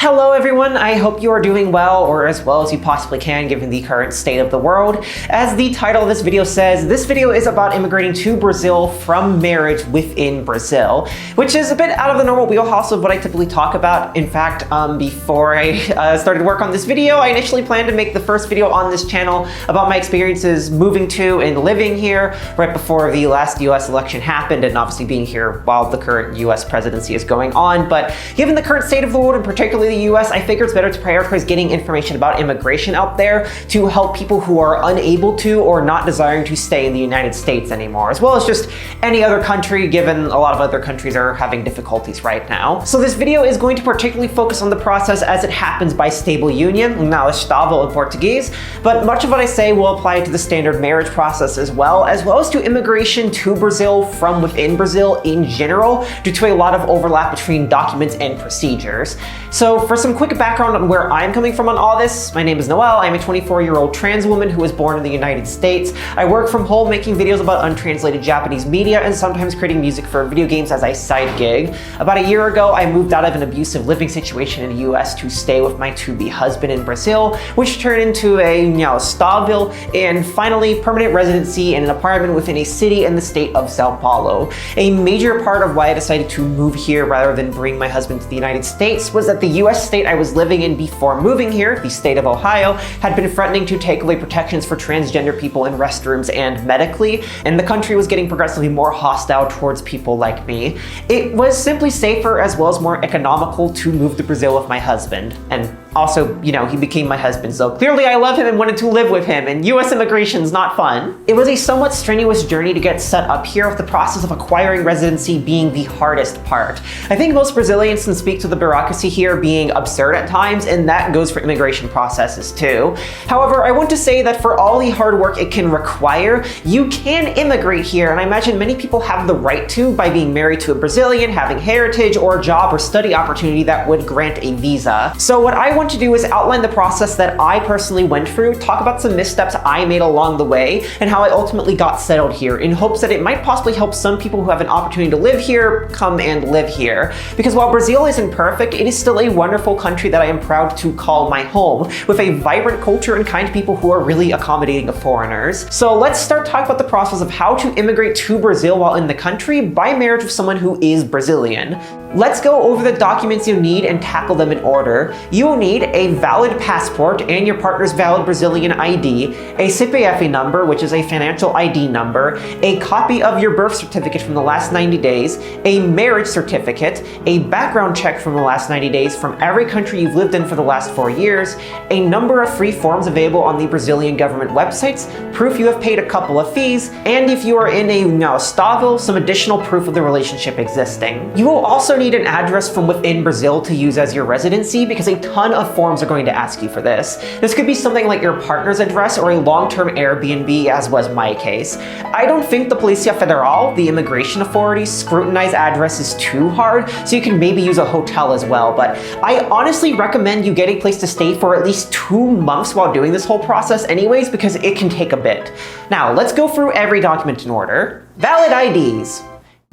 Hello everyone, I hope you are doing well, or as well as you possibly can given the current state of the world. As the title of this video says, this video is about immigrating to Brazil from marriage within Brazil, which is a bit out of the normal wheelhouse of what I typically talk about. In fact, before I started work on this video, I initially planned to make the first video on this channel about my experiences moving to and living here right before the last US election happened, and obviously being here while the current US presidency is going on. But given the current state of the world, and particularly the US, I figure it's better to prioritize getting information about immigration out there to help people who are unable to or not desiring to stay in the United States anymore, as well as just any other country, given a lot of other countries are having difficulties right now. So this video is going to particularly focus on the process as it happens by stable union, now estável in Portuguese, but much of what I say will apply to the standard marriage process as well as to immigration to Brazil from within Brazil in general, due to a lot of overlap between documents and procedures. So for some quick background on where I'm coming from on all this, my name is Noelle. I'm a 24-year-old trans woman who was born in the United States. I work from home making videos about untranslated Japanese media and sometimes creating music for video games as a side gig. About a year ago, I moved out of an abusive living situation in the US to stay with my to-be husband in Brazil, which turned into a estável and finally permanent residency in an apartment within a city in the state of Sao Paulo. A major part of why I decided to move here rather than bring my husband to the United States was that the US state I was living in before moving here, the state of Ohio, had been threatening to take away protections for transgender people in restrooms and medically, and the country was getting progressively more hostile towards people like me. It was simply safer as well as more economical to move to Brazil with my husband. And also, he became my husband, so clearly I love him and wanted to live with him, and US immigration's not fun. It was a somewhat strenuous journey to get set up here, with the process of acquiring residency being the hardest part. I think most Brazilians can speak to the bureaucracy here being absurd at times, and that goes for immigration processes too. However, I want to say that for all the hard work it can require, you can immigrate here, and I imagine many people have the right to by being married to a Brazilian, having heritage, or a job or study opportunity that would grant a visa. So what I want to do is outline the process that I personally went through, talk about some missteps I made along the way, and how I ultimately got settled here, in hopes that it might possibly help some people who have an opportunity to live here come and live here. Because while Brazil isn't perfect, it is still a wonderful country that I am proud to call my home, with a vibrant culture and kind people who are really accommodating of foreigners. So let's start talking about the process of how to immigrate to Brazil while in the country by marriage with someone who is Brazilian. Let's go over the documents you need and tackle them in order. You will need a valid passport and your partner's valid Brazilian ID, a CPF number, which is a financial ID number, a copy of your birth certificate from the last 90 days, a marriage certificate, a background check from the last 90 days from every country you've lived in for the last 4 years, a number of free forms available on the Brazilian government websites, proof you have paid a couple of fees, and if you are in a estável, some additional proof of the relationship existing. You will also need an address from within Brazil to use as your residency, because a ton of forms are going to ask you for this. This could be something like your partner's address or a long-term Airbnb, as was my case. I don't think the Polícia Federal, the immigration authorities, scrutinize addresses too hard, so you can maybe use a hotel as well, but I honestly recommend you get a place to stay for at least 2 months while doing this whole process anyways, because it can take a bit. Now, let's go through every document in order. Valid IDs.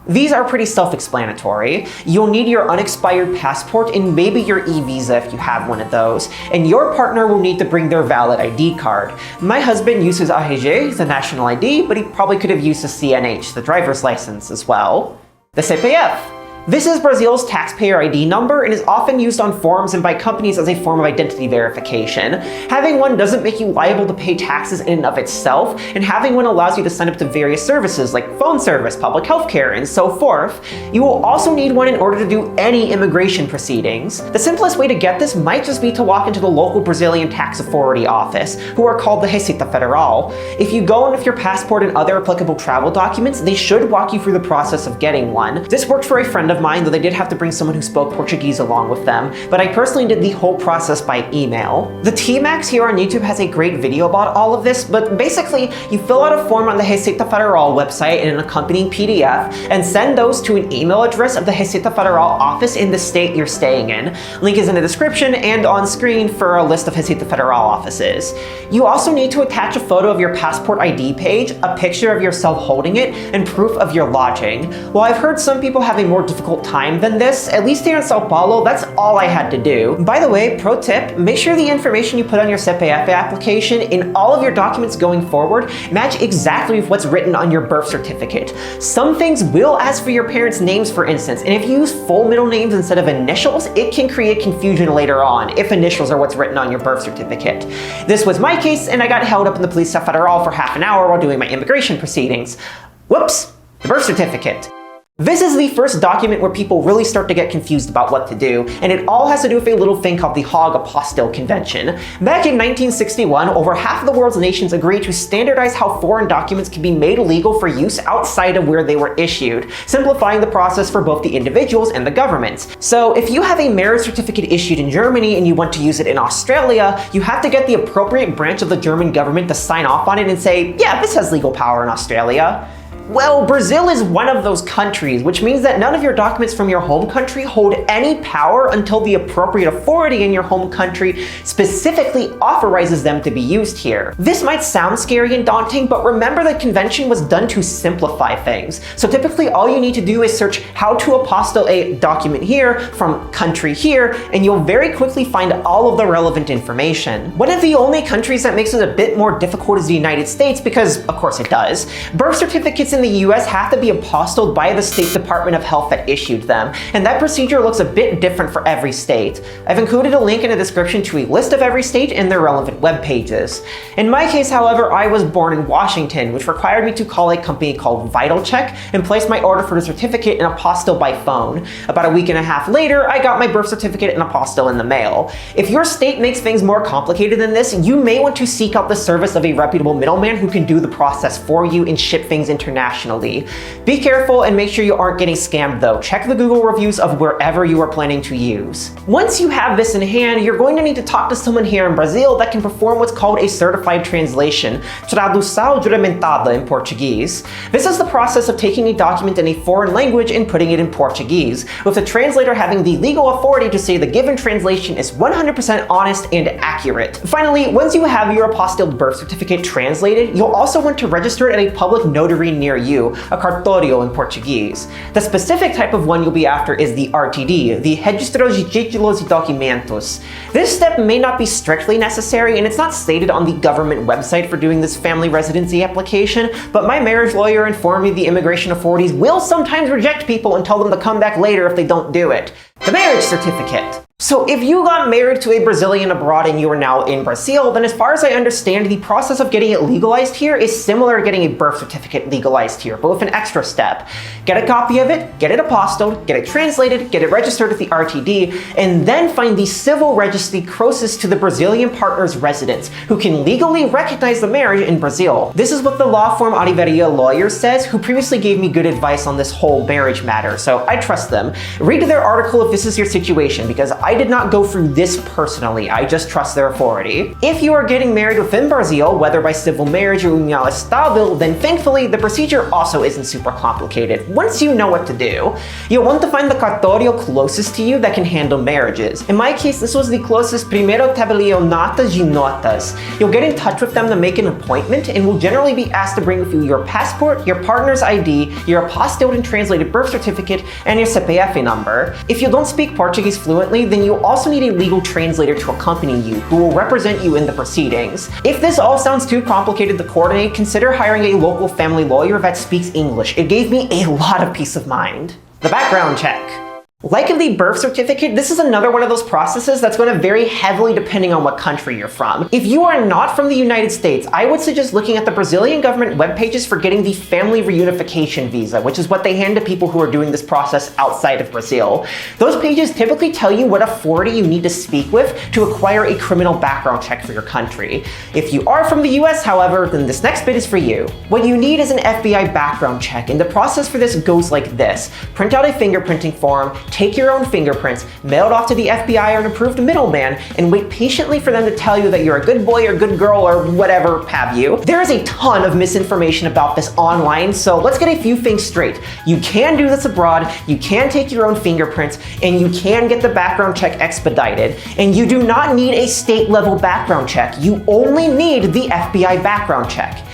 These are pretty self-explanatory. You'll need your unexpired passport and maybe your e-visa if you have one of those, and your partner will need to bring their valid ID card. My husband uses RG, the national ID, but he probably could have used the CNH, the driver's license, as well. The CPF. This is Brazil's taxpayer ID number and is often used on forms and by companies as a form of identity verification. Having one doesn't make you liable to pay taxes in and of itself, and having one allows you to sign up to various services like phone service, public health care, and so forth. You will also need one in order to do any immigration proceedings. The simplest way to get this might just be to walk into the local Brazilian tax authority office, who are called the Receita Federal. If you go in with your passport and other applicable travel documents, they should walk you through the process of getting one. This worked for a friend of mine, though they did have to bring someone who spoke Portuguese along with them, but I personally did the whole process by email. The T-Max here on YouTube has a great video about all of this, but basically you fill out a form on the Receita Federal website in an accompanying PDF and send those to an email address of the Receita Federal office in the state you're staying in. Link is in the description and on screen for a list of Receita Federal offices. You also need to attach a photo of your passport ID page, a picture of yourself holding it, and proof of your lodging. While I've heard some people have a more difficult difficult time than this. At least here in Sao Paulo, that's all I had to do. By the way, pro tip, make sure the information you put on your CPF application in all of your documents going forward match exactly with what's written on your birth certificate. Some things will ask for your parents' names, for instance, and if you use full middle names instead of initials, it can create confusion later on if initials are what's written on your birth certificate. This was my case, and I got held up in the Polícia Federal for half an hour while doing my immigration proceedings. Whoops, the birth certificate. This is the first document where people really start to get confused about what to do, and it all has to do with a little thing called the Hague Apostille Convention. Back in 1961, over half of the world's nations agreed to standardize how foreign documents can be made legal for use outside of where they were issued, simplifying the process for both the individuals and the governments. So if you have a marriage certificate issued in Germany and you want to use it in Australia, you have to get the appropriate branch of the German government to sign off on it and say, yeah, this has legal power in Australia. Well, Brazil is one of those countries, which means that none of your documents from your home country hold any power until the appropriate authority in your home country specifically authorizes them to be used here. This might sound scary and daunting, but remember the convention was done to simplify things. So typically all you need to do is search how to apostille a document here from country here, and you'll very quickly find all of the relevant information. One of the only countries that makes it a bit more difficult is the United States, because of course it does. Birth certificates in the US have to be apostilled by the State Department of Health that issued them, and that procedure looks a bit different for every state. I've included a link in the description to a list of every state and their relevant web pages. In my case, however, I was born in Washington, which required me to call a company called VitalCheck and place my order for the certificate and apostille by phone. About a week and a half later, I got my birth certificate and apostille in the mail. If your state makes things more complicated than this, you may want to seek out the service of a reputable middleman who can do the process for you and ship things internationally. Be careful and make sure you aren't getting scammed though. Check the Google reviews of wherever you are planning to use. Once you have this in hand, you're going to need to talk to someone here in Brazil that can perform what's called a certified translation, tradução juramentada in Portuguese. This is the process of taking a document in a foreign language and putting it in Portuguese, with the translator having the legal authority to say the given translation is 100% honest and accurate. Finally, once you have your apostilled birth certificate translated, you'll also want to register it at a public notary near you, a cartório in Portuguese. The specific type of one you'll be after is the RTD, the Registro de Títulos e Documentos. This step may not be strictly necessary, and it's not stated on the government website for doing this family residency application, but my marriage lawyer informed me the immigration authorities will sometimes reject people and tell them to come back later if they don't do it. The marriage certificate. So if you got married to a Brazilian abroad and you are now in Brazil, then as far as I understand, the process of getting it legalized here is similar to getting a birth certificate legalized here, but with an extra step. Get a copy of it, get it apostilled, get it translated, get it registered with the RTD, and then find the civil registry closest to the Brazilian partner's residence, who can legally recognize the marriage in Brazil. This is what the law firm Oliveira Lawyer says, who previously gave me good advice on this whole marriage matter, so I trust them. Read their article if this is your situation, because I did not go through this personally, I just trust their authority. If you are getting married within Brazil, whether by civil marriage or união estável, then thankfully the procedure also isn't super complicated. Once you know what to do, you'll want to find the cartório closest to you that can handle marriages. In my case, this was the closest Primeiro Tabelionato de Notas. You'll get in touch with them to make an appointment and will generally be asked to bring with you your passport, your partner's ID, your apostilled and translated birth certificate, and your CPF number. If you don't speak Portuguese fluently, then you'll also need a legal translator to accompany you, who will represent you in the proceedings. If this all sounds too complicated to coordinate, consider hiring a local family lawyer that speaks English. It gave me a lot of peace of mind. The background check. Like in the birth certificate, this is another one of those processes that's going to vary heavily depending on what country you're from. If you are not from the United States, I would suggest looking at the Brazilian government web pages for getting the family reunification visa, which is what they hand to people who are doing this process outside of Brazil. Those pages typically tell you what authority you need to speak with to acquire a criminal background check for your country. If you are from the US, however, then this next bit is for you. What you need is an FBI background check, and the process for this goes like this. Print out a fingerprinting form, take your own fingerprints, mail it off to the FBI or an approved middleman, and wait patiently for them to tell you that you're a good boy or good girl or whatever have you. There is a ton of misinformation about this online, so let's get a few things straight. You can do this abroad, you can take your own fingerprints, and you can get the background check expedited. And you do not need a state-level background check. You only need the FBI background check.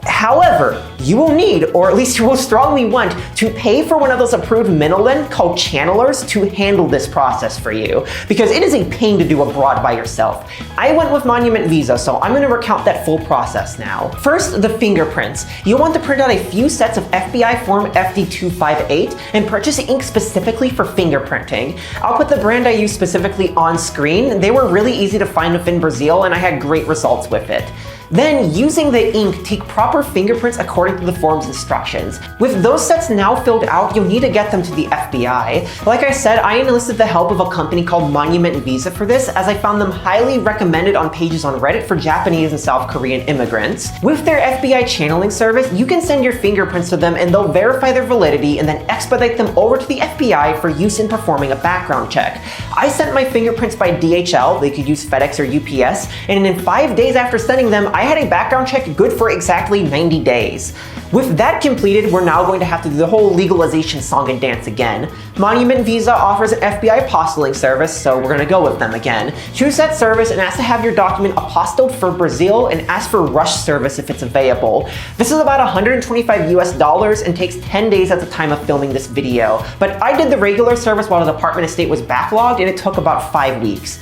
However, you will need, or at least you will strongly want, to pay for one of those approved middlemen called channelers to handle this process for you, because it is a pain to do abroad by yourself. I went with Monument Visa, so I'm going to recount that full process now. First, the fingerprints. You'll want to print out a few sets of FBI Form FD258 and purchase ink specifically for fingerprinting. I'll put the brand I use specifically on screen. They were really easy to find within Brazil, and I had great results with it. Then, using the ink, take proper fingerprints according to the form's instructions. With those sets now filled out, you'll need to get them to the FBI. Like I said, I enlisted the help of a company called Monument Visa for this, as I found them highly recommended on pages on Reddit for Japanese and South Korean immigrants. With their FBI channeling service, you can send your fingerprints to them and they'll verify their validity and then expedite them over to the FBI for use in performing a background check. I sent my fingerprints by DHL, they could use FedEx or UPS, and in 5 days after sending them, I had a background check good for exactly 90 days. With that completed, we're now going to have to do the whole legalization song and dance again. Monument Visa offers an FBI apostling service, so we're going to go with them again. Choose that service and ask to have your document apostilled for Brazil and ask for rush service if it's available. This is about $125 US and takes 10 days at the time of filming this video, but I did the regular service while the Department of State was backlogged and it took about 5 weeks.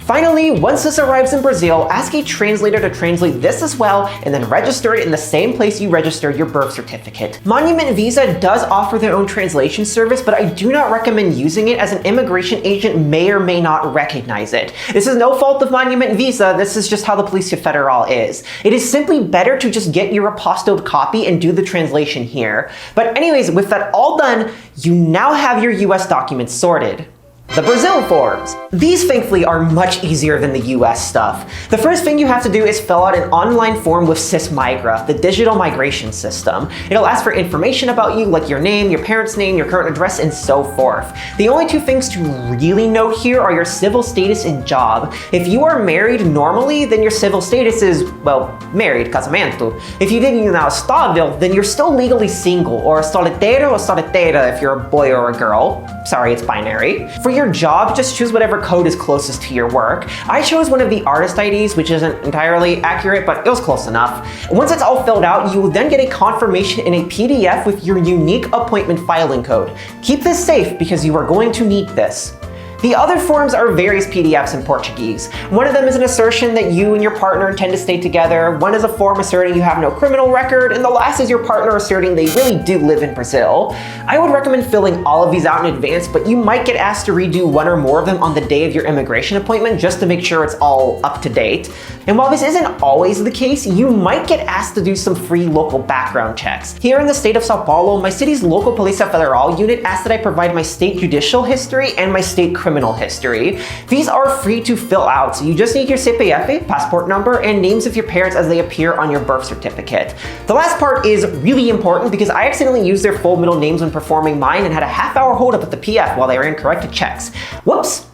Finally, once this arrives in Brazil, ask a translator to translate this as well and then register it in the same place you registered your birth certificate. Monument Visa does offer their own translation service, but I do not recommend using it as an immigration agent may or may not recognize it. This is no fault of Monument Visa, this is just how the Polícia Federal is. It is simply better to just get your apostilled copy and do the translation here. But anyways, with that all done, you now have your US documents sorted. The Brazil forms. These thankfully are much easier than the US stuff. The first thing you have to do is fill out an online form with SISMIGRA, the digital migration system. It'll ask for information about you, like your name, your parents' name, your current address, and so forth. The only two things to really note here are your civil status and job. If you are married normally, then your civil status is, well, married, casamento. If you didn't know estável, then you're still legally single, or solteiro or solteira if you're a boy or a girl. Sorry, it's binary. For your job, just choose whatever code is closest to your work. I chose one of the artist IDs, which isn't entirely accurate, but it was close enough. Once it's all filled out, you will then get a confirmation in a PDF with your unique appointment filing code. Keep this safe because you are going to need this. The other forms are various PDFs in Portuguese. One of them is an assertion that you and your partner intend to stay together, one is a form asserting you have no criminal record, and the last is your partner asserting they really do live in Brazil. I would recommend filling all of these out in advance, but you might get asked to redo one or more of them on the day of your immigration appointment just to make sure it's all up to date. And while this isn't always the case, you might get asked to do some free local background checks. Here in the state of Sao Paulo, my city's local Polícia Federal unit asked that I provide my state judicial history and my state criminal history. These are free to fill out, so you just need your CPF, passport number, and names of your parents as they appear on your birth certificate. The last part is really important because I accidentally used their full middle names when performing mine and had a half-hour holdup at the PF while they ran corrected checks. Whoops!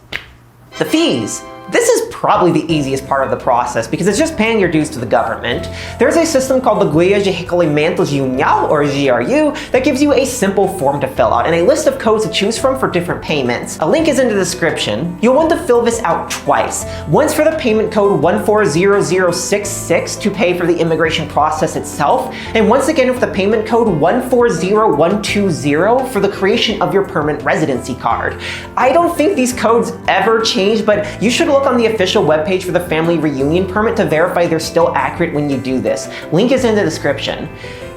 The fees. This is probably the easiest part of the process because it's just paying your dues to the government. There's a system called the Guia de Recolhimentos União, or GRU, that gives you a simple form to fill out and a list of codes to choose from for different payments. A link is in the description. You'll want to fill this out twice. Once for the payment code 140066 to pay for the immigration process itself, and once again with the payment code 140120 for the creation of your permanent residency card. I don't think these codes ever change, but you should look on the official webpage for the family reunion permit to verify they're still accurate when you do this. Link is in the description.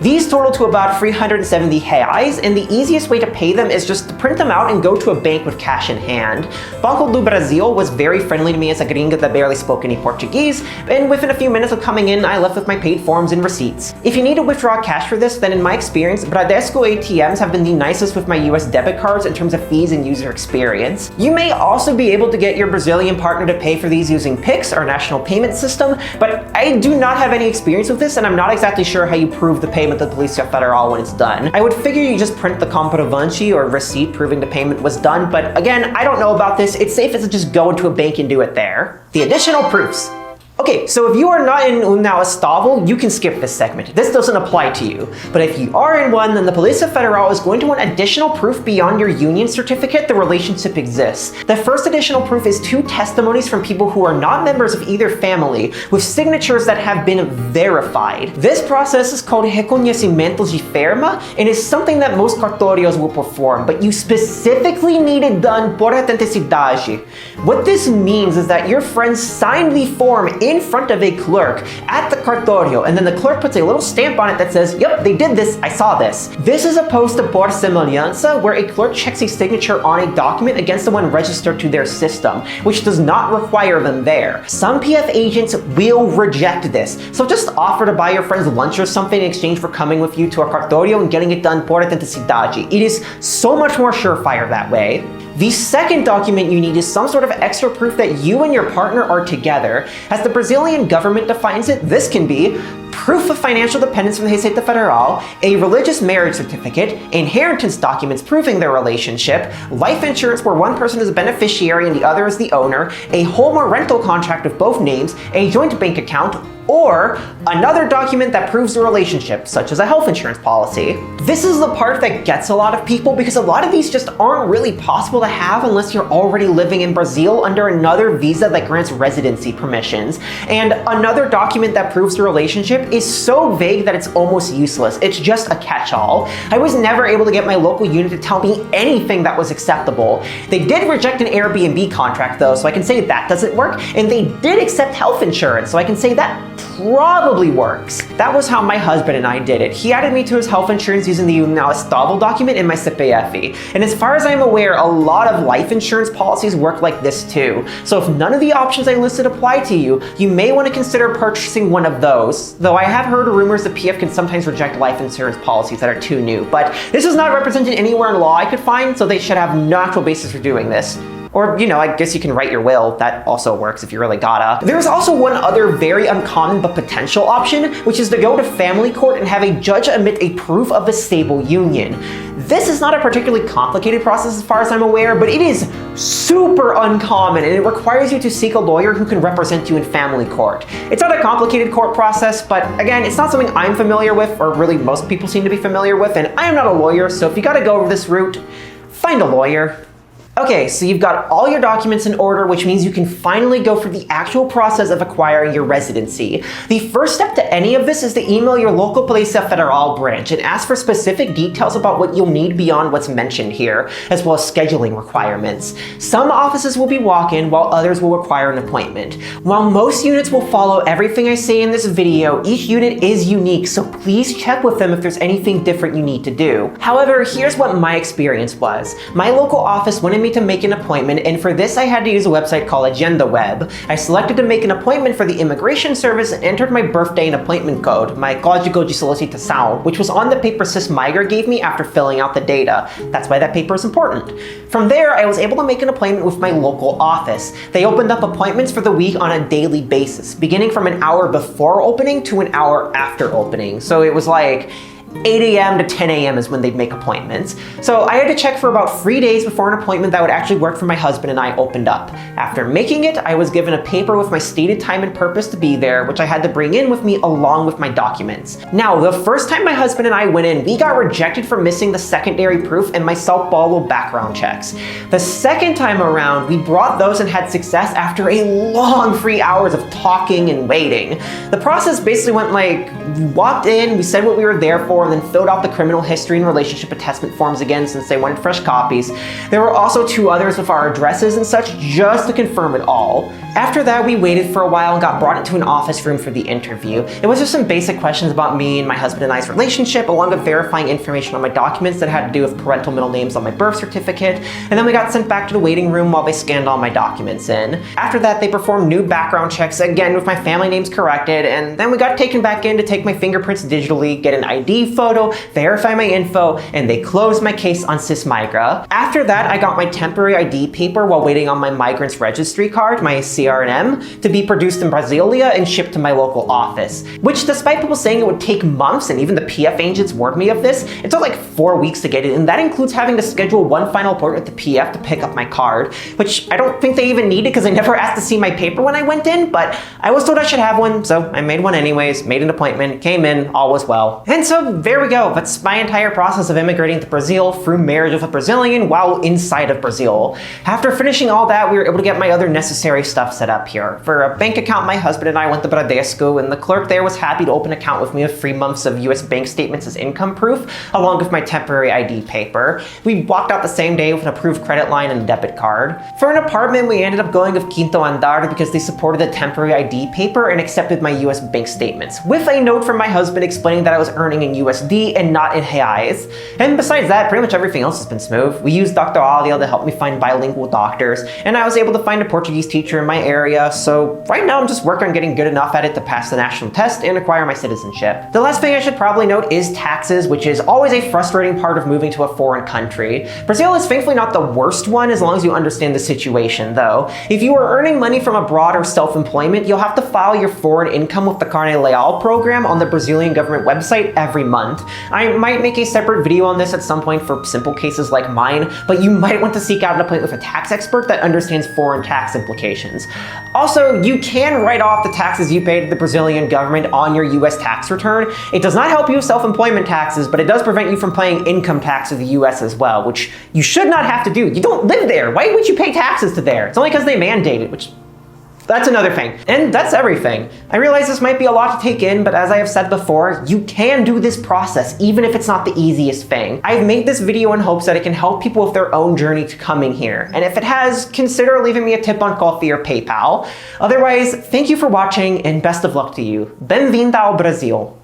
These total to about 370 reais, and the easiest way to pay them is just to print them out and go to a bank with cash in hand. Banco do Brasil was very friendly to me as a gringa that barely spoke any Portuguese, and within a few minutes of coming in, I left with my paid forms and receipts. If you need to withdraw cash for this, then in my experience, Bradesco ATMs have been the nicest with my US debit cards in terms of fees and user experience. You may also be able to get your Brazilian partner to pay for these using Pix, our national payment system, but I do not have any experience with this, and I'm not exactly sure how you prove the payment to the Polícia Federal when it's done. I would figure you just print the comprovante or receipt proving the payment was done, but again, I don't know about this. It's safe to just go into a bank and do it there. The additional proofs. Okay, so if you are not in União Estável, you can skip this segment. This doesn't apply to you. But if you are in one, then the Polícia Federal is going to want additional proof beyond your union certificate the relationship exists. The first additional proof is 2 testimonies from people who are not members of either family, with signatures that have been verified. This process is called reconhecimento de firma, and is something that most cartórios will perform, but you specifically need it done por autenticidade. What this means is that your friends signed the form in front of a clerk at the cartório, and then the clerk puts a little stamp on it that says, yep, they did this, I saw this. This is opposed to por semelhança, where a clerk checks a signature on a document against the one registered to their system, which does not require them there. Some PF agents will reject this, so just offer to buy your friends lunch or something in exchange for coming with you to a cartório and getting it done por autenticidade. It is so much more surefire that way. The second document you need is some sort of extra proof that you and your partner are together. As the Brazilian government defines it, this can be proof of financial dependence from the Receita Federal, a religious marriage certificate, inheritance documents proving their relationship, life insurance where one person is a beneficiary and the other is the owner, a home or rental contract of both names, a joint bank account, or another document that proves the relationship, such as a health insurance policy. This is the part that gets a lot of people because a lot of these just aren't really possible to have unless you're already living in Brazil under another visa that grants residency permissions. And another document that proves the relationship is so vague that it's almost useless. It's just a catch-all. I was never able to get my local unit to tell me anything that was acceptable. They did reject an Airbnb contract though, so I can say that doesn't work, and they did accept health insurance, so I can say that probably works. That was how my husband and I did it. He added me to his health insurance using the União Estável document in my CPF. And as far as I'm aware, a lot of life insurance policies work like this too. So if none of the options I listed apply to you, you may want to consider purchasing one of those. Though I have heard rumors that PF can sometimes reject life insurance policies that are too new, but this is not represented anywhere in law I could find, so they should have no actual basis for doing this. Or, you know, I guess you can write your will. That also works if you really gotta. There's also one other very uncommon but potential option, which is to go to family court and have a judge admit a proof of a stable union. This is not a particularly complicated process as far as I'm aware, but it is super uncommon and it requires you to seek a lawyer who can represent you in family court. It's not a complicated court process, but again, it's not something I'm familiar with, or really most people seem to be familiar with, and I am not a lawyer, so if you gotta go over this route, find a lawyer. Okay, so you've got all your documents in order, which means you can finally go through the actual process of acquiring your residency. The first step to any of this is to email your local Polícia Federal branch and ask for specific details about what you'll need beyond what's mentioned here, as well as scheduling requirements. Some offices will be walk-in, while others will require an appointment. While most units will follow everything I say in this video, each unit is unique, so please check with them if there's anything different you need to do. However, here's what my experience was. My local office wanted me to make an appointment, and for this I had to use a website called Agenda Web. I selected to make an appointment for the immigration service and entered my birthday and appointment code, my código de solicitação, which was on the paper SISMIGRA gave me after filling out the data. That's why that paper is important. From there, I was able to make an appointment with my local office. They opened up appointments for the week on a daily basis, beginning from an hour before opening to an hour after opening. So it was like 8 a.m. to 10 a.m. is when they'd make appointments. So I had to check for about 3 days before an appointment that would actually work for my husband and I opened up. After making it, I was given a paper with my stated time and purpose to be there, which I had to bring in with me along with my documents. Now, the first time my husband and I went in, we got rejected for missing the secondary proof and my Sao Paulo background checks. The second time around, we brought those and had success after a long 3 hours of talking and waiting. The process basically went like, we walked in, we said what we were there for, and then filled out the criminal history and relationship attestment forms again since they wanted fresh copies. There were also 2 others with our addresses and such just to confirm it all. After that, we waited for a while and got brought into an office room for the interview. It was just some basic questions about me and my husband and I's relationship, along with verifying information on my documents that had to do with parental middle names on my birth certificate, and then we got sent back to the waiting room while they scanned all my documents in. After that, they performed new background checks, again with my family names corrected, and then we got taken back in to take my fingerprints digitally, get an ID photo, verify my info, and they closed my case on SISMIGRA. After that, I got my temporary ID paper while waiting on my migrants registry card, my CRNM, to be produced in Brasilia and shipped to my local office. Which, despite people saying it would take months, and even the PF agents warned me of this, it took like 4 weeks to get it, and that includes having to schedule one final appointment with the PF to pick up my card, which I don't think they even needed because I never asked to see my paper when I went in, but I was told I should have one, so I made one anyways, made an appointment, came in, all was well. And so there we go. That's my entire process of immigrating to Brazil through marriage with a Brazilian while inside of Brazil. After finishing all that, we were able to get my other necessary stuff set up here. For a bank account, my husband and I went to Bradesco, and the clerk there was happy to open an account with me with 3 months of US bank statements as income proof, along with my temporary ID paper. We walked out the same day with an approved credit line and a debit card. For an apartment, we ended up going with Quinto Andar because they supported the temporary ID paper and accepted my US bank statements, with a note from my husband explaining that I was earning in USD and not in reais. And besides that, pretty much everything else has been smooth. We used Dr. Aliel to help me find bilingual doctors, and I was able to find a Portuguese teacher in my area, so right now I'm just working on getting good enough at it to pass the national test and acquire my citizenship. The last thing I should probably note is taxes, which is always a frustrating part of moving to a foreign country. Brazil is thankfully not the worst one as long as you understand the situation, though. If you are earning money from abroad or self-employment, you'll have to file your foreign income with the Carne Leal program on the Brazilian government website every month. I might make a separate video on this at some point for simple cases like mine, but you might want to seek out an appointment with a tax expert that understands foreign tax implications. Also, you can write off the taxes you pay to the Brazilian government on your US tax return. It does not help you with self-employment taxes, but it does prevent you from paying income tax to the US as well, which you should not have to do. You don't live there. Why would you pay taxes to there? It's only because they mandate it, which that's another thing. And that's everything. I realize this might be a lot to take in, but as I have said before, you can do this process, even if it's not the easiest thing. I've made this video in hopes that it can help people with their own journey to coming here. And if it has, consider leaving me a tip on Ko-fi or PayPal. Otherwise, thank you for watching and best of luck to you. Bem-vinda ao Brasil.